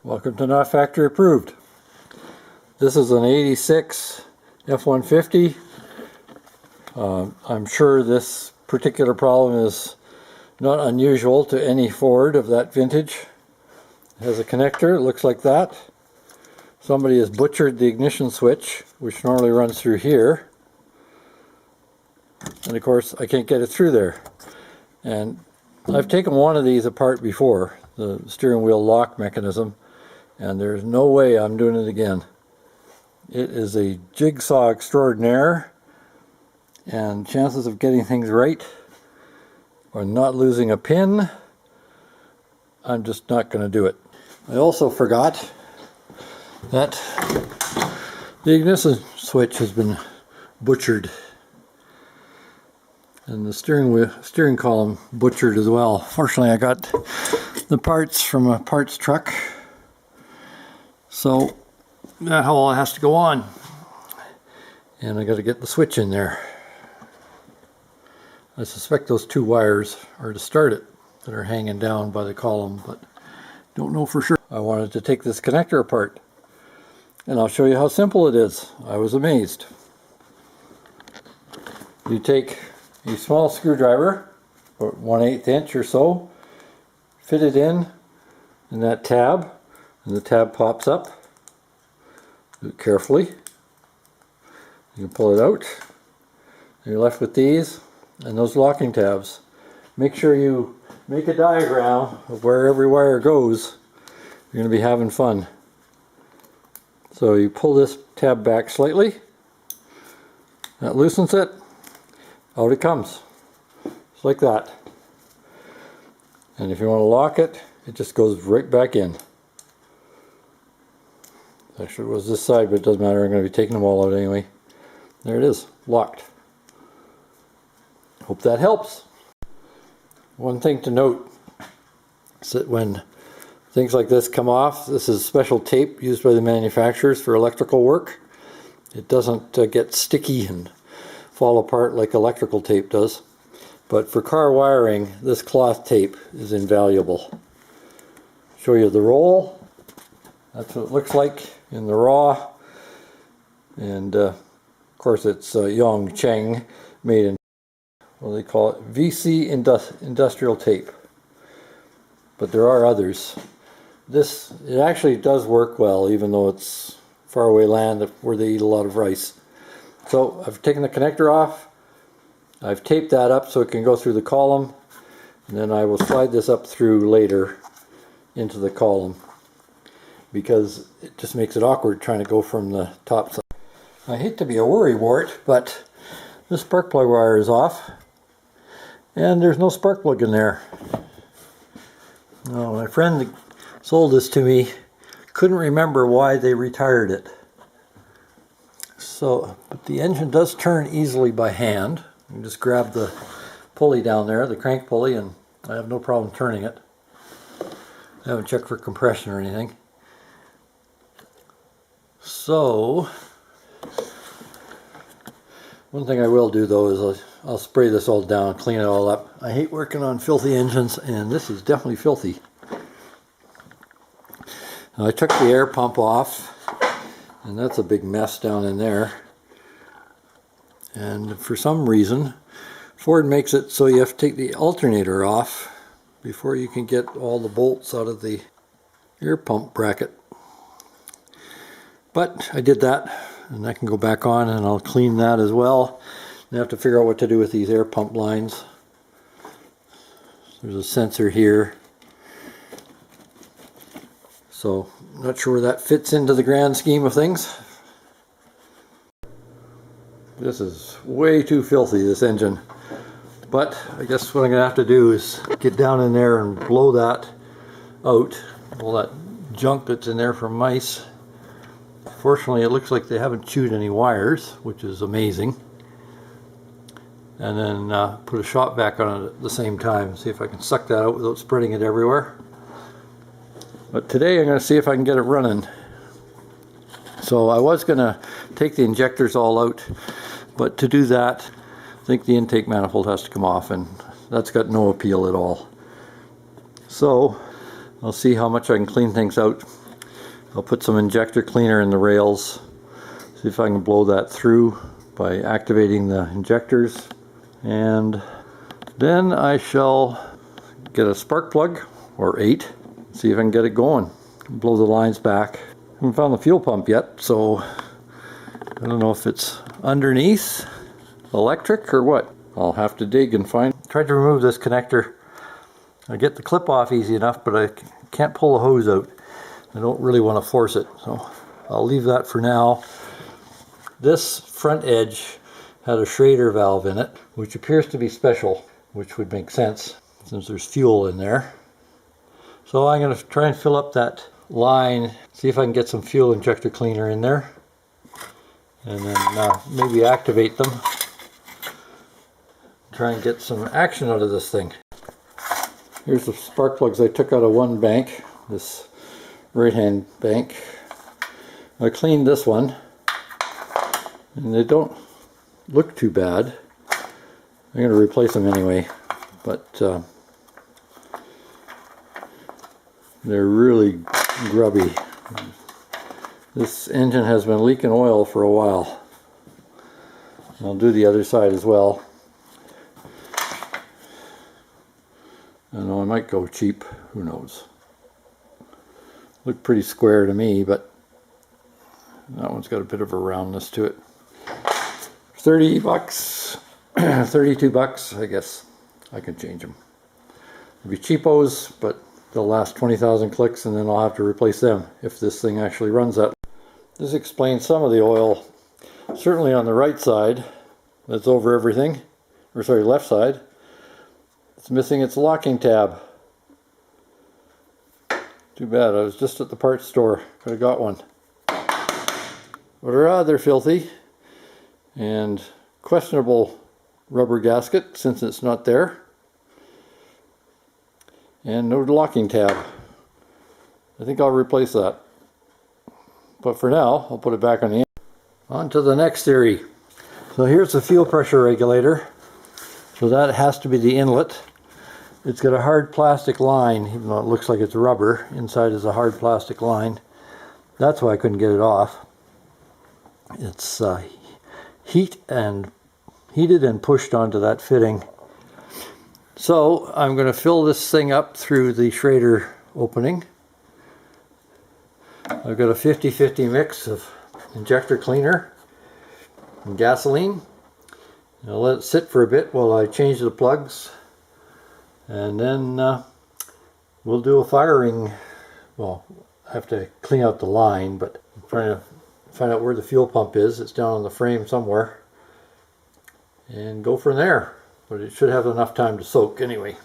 Welcome to Not Factory Approved. This is an 86 F-150. I'm sure this particular problem is not unusual to any Ford of that vintage. It has a connector, it looks like that. Somebody has butchered the ignition switch, which normally runs through here. And of course I can't get it through there. And I've taken one of these apart before, the steering wheel lock mechanism, and there's no way I'm doing it again. It is a jigsaw extraordinaire, and chances of getting things right or not losing a pin, I'm just not going to do it. I also forgot that the ignition switch has been butchered, and the steering column butchered as well. Fortunately, I got the parts from a parts truck, so that all has to go on, and I got to get the switch in there. I suspect those two wires are to start it that are hanging down by the column, but don't know for sure. I wanted to take this connector apart, and I'll show you how simple it is. I was amazed. You take a small screwdriver, about 1/8 inch or so, fit it in that tab, and the tab pops up. Do it carefully. You can pull it out. And you're left with these and those locking tabs. Make sure you make a diagram of where every wire goes. You're going to be having fun. So you pull this tab back slightly. That loosens it. Out it comes. Just like that. And if you want to lock it, it just goes right back in. Actually it was this side, but it doesn't matter, I'm going to be taking them all out anyway. There it is, locked. Hope that helps. One thing to note is that when things like this come off, this is special tape used by the manufacturers for electrical work. It doesn't get sticky and fall apart like electrical tape does. But for car wiring, this cloth tape is invaluable. Show you the roll. That's what it looks like in the raw. And of course it's Yongcheng, made in, what do they call it? VC industrial tape. But there are others. It actually does work well, even though it's faraway land where they eat a lot of rice. So I've taken the connector off. I've taped that up so it can go through the column, and then I will slide this up through later into the column, because it just makes it awkward trying to go from the top side. I hate to be a worrywart, but this spark plug wire is off, and there's no spark plug in there. Now, my friend that sold this to me couldn't remember why they retired it. So, but the engine does turn easily by hand. You can just grab the pulley down there, the crank pulley, and I have no problem turning it. I haven't checked for compression or anything. So, one thing I will do though is I'll spray this all down, clean it all up. I hate working on filthy engines, and this is definitely filthy. Now, I took the air pump off, and that's a big mess down in there. And for some reason, Ford makes it so you have to take the alternator off before you can get all the bolts out of the air pump bracket. But I did that, and I can go back on and I'll clean that as well. And I have to figure out what to do with these air pump lines. There's a sensor here. So, not sure where that fits into the grand scheme of things. This is way too filthy, this engine. But I guess what I'm going to have to do is get down in there and blow that out. All that junk that's in there from mice. Fortunately, it looks like they haven't chewed any wires, which is amazing. And then put a shop vac on it at the same time. See if I can suck that out without spreading it everywhere. But today I'm going to see if I can get it running. So I was going to take the injectors all out, but to do that, I think the intake manifold has to come off, and that's got no appeal at all. So I'll see how much I can clean things out I'll put some injector cleaner in the rails, see if I can blow that through by activating the injectors, and then I shall get a spark plug or 8, see if I can get it going, blow the lines back. Haven't found the fuel pump yet, so I don't know if it's underneath, electric, or what. I'll have to dig and find. Tried to remove this connector. I get the clip off easy enough, but I can't pull the hose out. I don't really want to force it, so I'll leave that for now. This front edge had a Schrader valve in it, which appears to be special, which would make sense since there's fuel in there. So I'm going to try and fill up that line, see if I can get some fuel injector cleaner in there, and then maybe activate them. Try and get some action out of this thing. Here's the spark plugs I took out of one bank, this right-hand bank. I cleaned this one, and they don't look too bad. I'm going to replace them anyway, but they're really grubby. This engine has been leaking oil for a while. I'll do the other side as well. I know I might go cheap, who knows. Look pretty square to me, but that one's got a bit of a roundness to it. 30 bucks, 32 bucks, I guess I can change them. They'll be cheapos, but they'll last 20,000 clicks, and then I'll have to replace them if this thing actually runs that. This explains some of the oil, certainly on the right side, that's over everything, or sorry, left side. It's missing its locking tab. Too bad, I was just at the parts store, could have got one. But they're filthy, and questionable rubber gasket since it's not there, and no locking tab. I think I'll replace that, but for now I'll put it back on the end. On to the next theory. So here's the fuel pressure regulator, so that has to be the inlet. It's got a hard plastic line, even though it looks like it's rubber. Inside is a hard plastic line. That's why I couldn't get it off. It's heated and pushed onto that fitting. So I'm going to fill this thing up through the Schrader opening. I've got a 50-50 mix of injector cleaner and gasoline. I'll let it sit for a bit while I change the plugs, and then we'll do a firing. Well, I have to clean out the line, but I'm trying to find out where the fuel pump is. It's down on the frame somewhere, and go from there. But it should have enough time to soak anyway.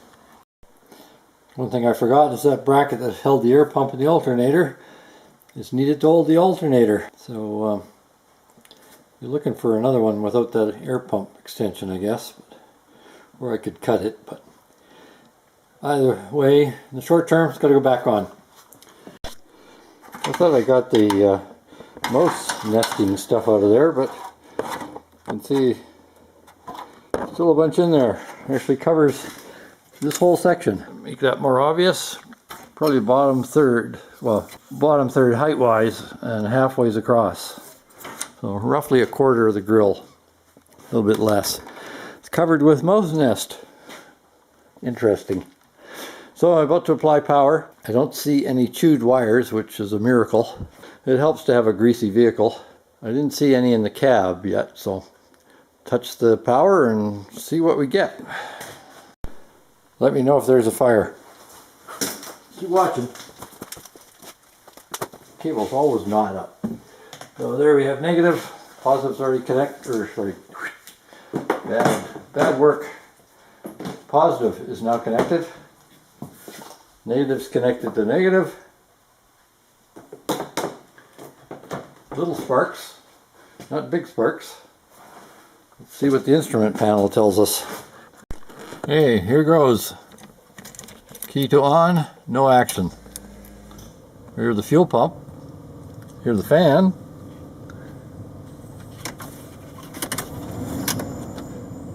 One thing I forgot is that bracket that held the air pump and the alternator is needed to hold the alternator. So you're looking for another one without that air pump extension, I guess, or I could cut it. But either way, in the short term, it's got to go back on. I thought I got the mouse nesting stuff out of there, but you can see still a bunch in there. It actually covers this whole section. Make that more obvious, probably bottom third, well, bottom third height wise and halfways across. So roughly a quarter of the grill, a little bit less. It's covered with mouse nest. Interesting. So I'm about to apply power. I don't see any chewed wires, which is a miracle. It helps to have a greasy vehicle. I didn't see any in the cab yet, so touch the power and see what we get. Let me know if there's a fire. Keep watching. Cable's always not up. So there we have negative. Positive's already connected, or sorry, bad work. Positive is now connected. Negative's connected to negative. Little sparks, not big sparks. Let's see what the instrument panel tells us. Hey, here goes. Key to on, no action. Here's the fuel pump. Here's the fan.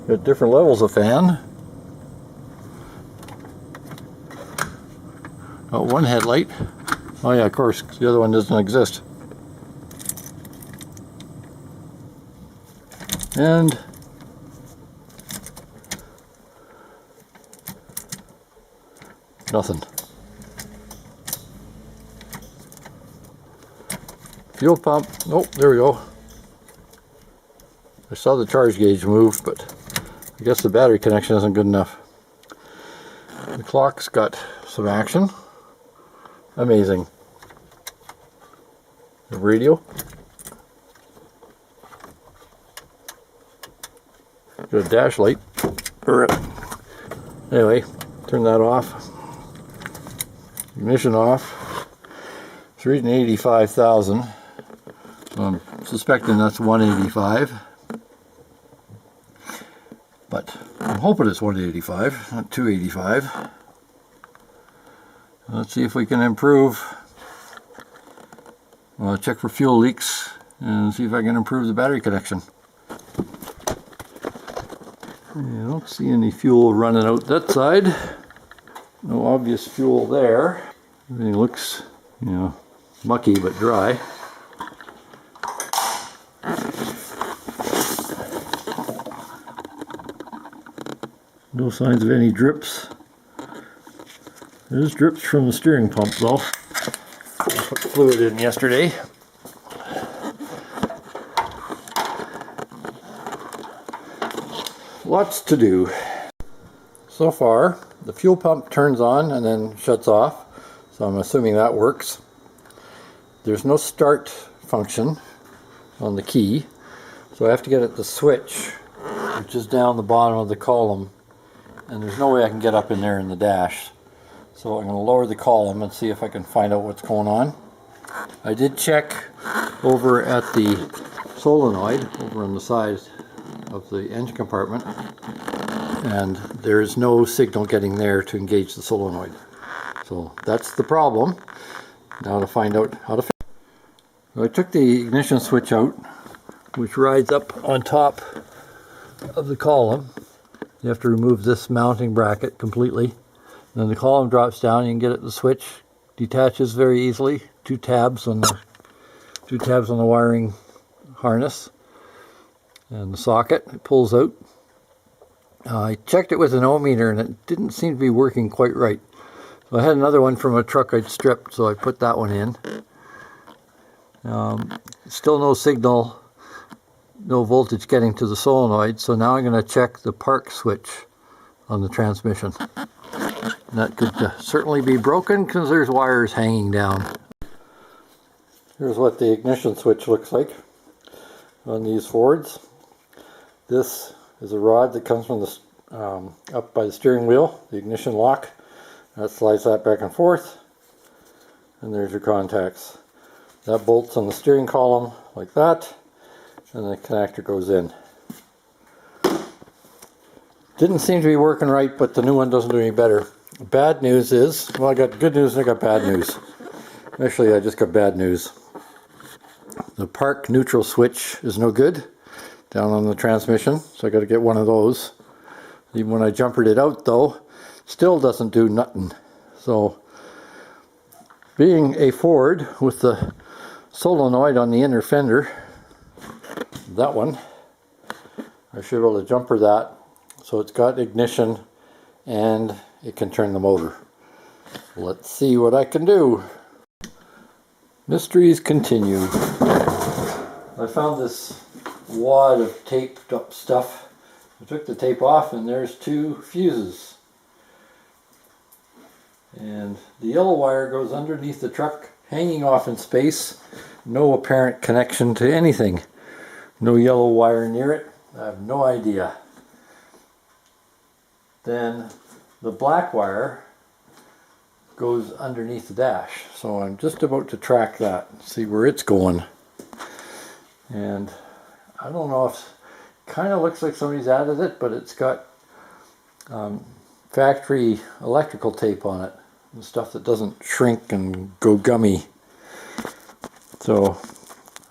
Got different levels of fan. Got one headlight Oh yeah, of course, 'cause the other one doesn't exist. And nothing. Fuel pump, nope, there we go. I saw the charge gauge move, but I guess the battery connection isn't good enough. The clock's got some action. Amazing. The radio. Got a dash light. Anyway, turn that off. Ignition off. It's reading 85,000. So I'm suspecting that's 185. But I'm hoping it's 185, not 285. Let's see if we can improve. Well, I'll check for fuel leaks and see if I can improve the battery connection. I don't see any fuel running out that side. No obvious fuel there. Everything looks, you know, mucky but dry. No signs of any drips. There's drips from the steering pump though. I put fluid in yesterday. Lots to do. So far, the fuel pump turns on and then shuts off, so I'm assuming that works. There's no start function on the key, so I have to get at the switch, which is down the bottom of the column, and there's no way I can get up in there in the dash. So I'm going to lower the column and see if I can find out what's going on. I did check over at the solenoid, over on the side of the engine compartment, and there is no signal getting there to engage the solenoid. So that's the problem. Now to find out how to fix it. So I took the ignition switch out, which rides up on top of the column. You have to remove this mounting bracket completely. Then the column drops down, you can get at the switch, detaches very easily. Two tabs on the wiring harness. And the socket, it pulls out. I checked it with an ohmmeter and it didn't seem to be working quite right. So I had another one from a truck I'd stripped, so I put that one in. Still no signal, no voltage getting to the solenoid, so now I'm going to check the park switch on the transmission. And that could certainly be broken because there's wires hanging down. Here's what the ignition switch looks like on these Fords. This is a rod that comes from the up by the steering wheel, the ignition lock. That slides that back and forth, and there's your contacts. That bolts on the steering column like that, and the connector goes in. Didn't seem to be working right, but the new one doesn't do any better. Bad news is, well, I got good news and I got bad news. Actually, I just got bad news. The park neutral switch is no good down on the transmission, so I got to get one of those. Even when I jumpered it out though, still doesn't do nothing. So being a Ford with the solenoid on the inner fender, that one, I should be able to jumper that so it's got ignition and it can turn the motor. Let's see what I can do. Mysteries continue. I found this wad of taped up stuff. I took the tape off and there's two fuses. And the yellow wire goes underneath the truck, hanging off in space. No apparent connection to anything. No yellow wire near it. I have no idea. Then the black wire goes underneath the dash. So I'm just about to track that, see where it's going. And I don't know if, kind of looks like somebody's added it, but it's got factory electrical tape on it. And stuff that doesn't shrink and go gummy. So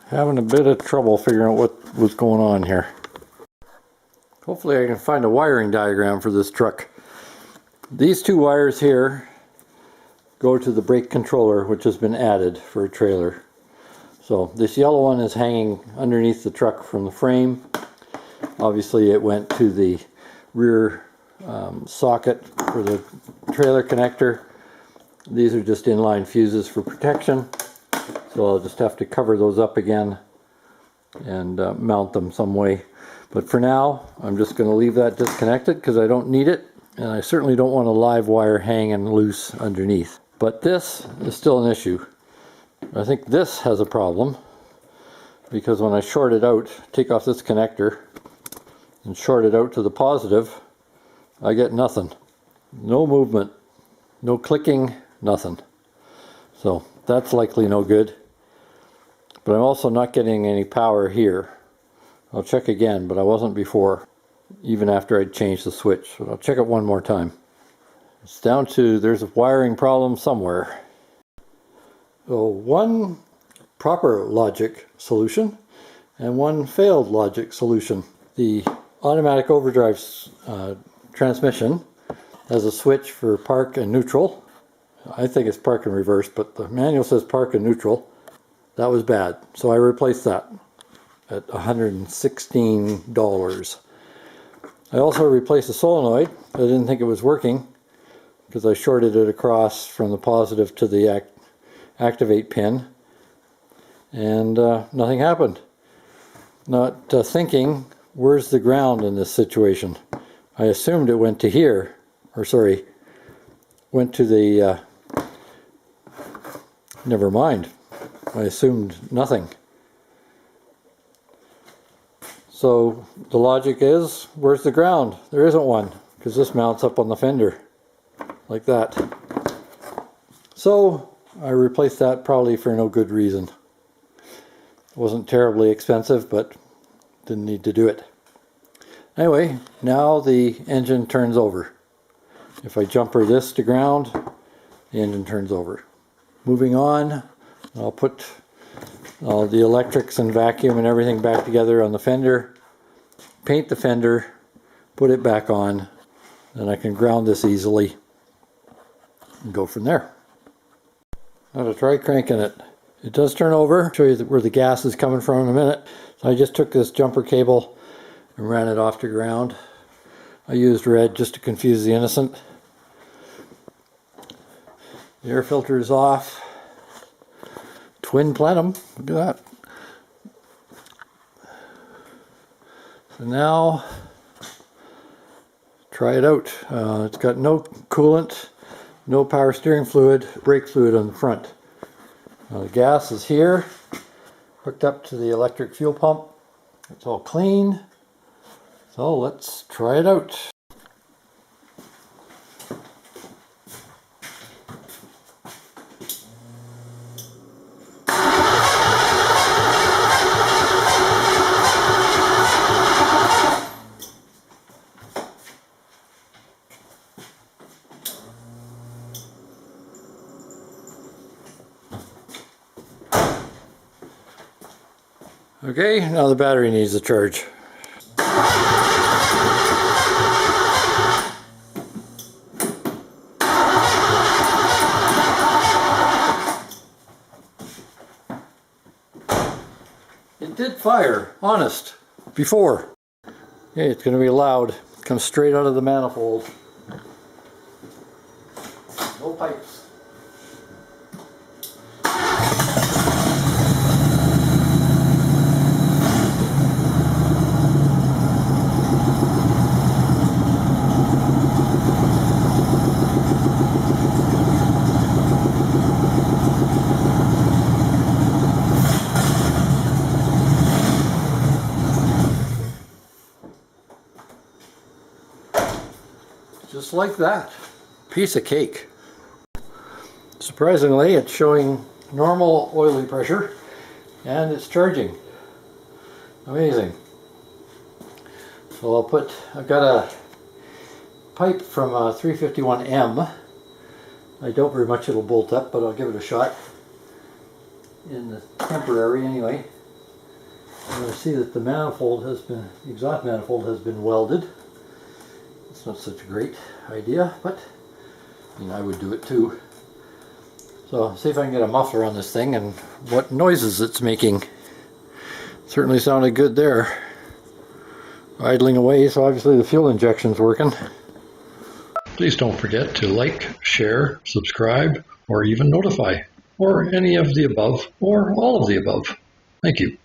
having a bit of trouble figuring out what was going on here. Hopefully I can find a wiring diagram for this truck. These two wires here go to the brake controller, which has been added for a trailer. So this yellow one is hanging underneath the truck from the frame. Obviously it went to the rear socket for the trailer connector. These are just inline fuses for protection, so I'll just have to cover those up again and mount them some way. But for now, I'm just going to leave that disconnected because I don't need it, and I certainly don't want a live wire hanging loose underneath. But this is still an issue. I think this has a problem because when I short it out, take off this connector and short it out to the positive, I get nothing. No movement, no clicking, nothing. So that's likely no good. But I'm also not getting any power here. I'll check again, but I wasn't before, even after I'd changed the switch. So I'll check it one more time. It's down to, there's a wiring problem somewhere. So one proper logic solution and one failed logic solution. The automatic overdrive transmission has a switch for park and neutral. I think it's park and reverse, but the manual says park and neutral. That was bad, so I replaced that at $116. I also replaced the solenoid. I didn't think it was working because I shorted it across from the positive to the activate pin, and nothing happened. Not thinking, where's the ground in this situation? I assumed it went to here, or sorry, went to the, never mind. I assumed nothing. So the logic is, where's the ground? There isn't one, because this mounts up on the fender, like that. So I replaced that probably for no good reason. It wasn't terribly expensive, but didn't need to do it. Anyway, now the engine turns over. If I jumper this to ground, the engine turns over. Moving on, I'll put all the electrics and vacuum and everything back together on the fender, paint the fender, put it back on, and I can ground this easily and go from there. I'm going to try cranking it. It does turn over. I'll show you where the gas is coming from in a minute. So I just took this jumper cable and ran it off to ground. I used red just to confuse the innocent. The air filter is off. Twin plenum, look at that. So now, try it out. It's got no coolant, no power steering fluid, brake fluid on the front. Now the gas is here, hooked up to the electric fuel pump. It's all clean. So let's try it out. Okay, now the battery needs a charge. It did fire, honest, before. Okay, it's going to be loud. It comes straight out of the manifold. No pipes. Just like that. Piece of cake. Surprisingly, it's showing normal oiling pressure and it's charging. Amazing. So I've got a pipe from a 351M. I doubt very much it'll bolt up, but I'll give it a shot. In the temporary anyway. And I see that the exhaust manifold has been welded. It's not such a great idea, but I mean, I would do it too. So see if I can get a muffler on this thing and what noises it's making. Certainly sounded good there. Idling away, so obviously the fuel injection's working. Please don't forget to like, share, subscribe, or even notify, or any of the above, or all of the above. Thank you.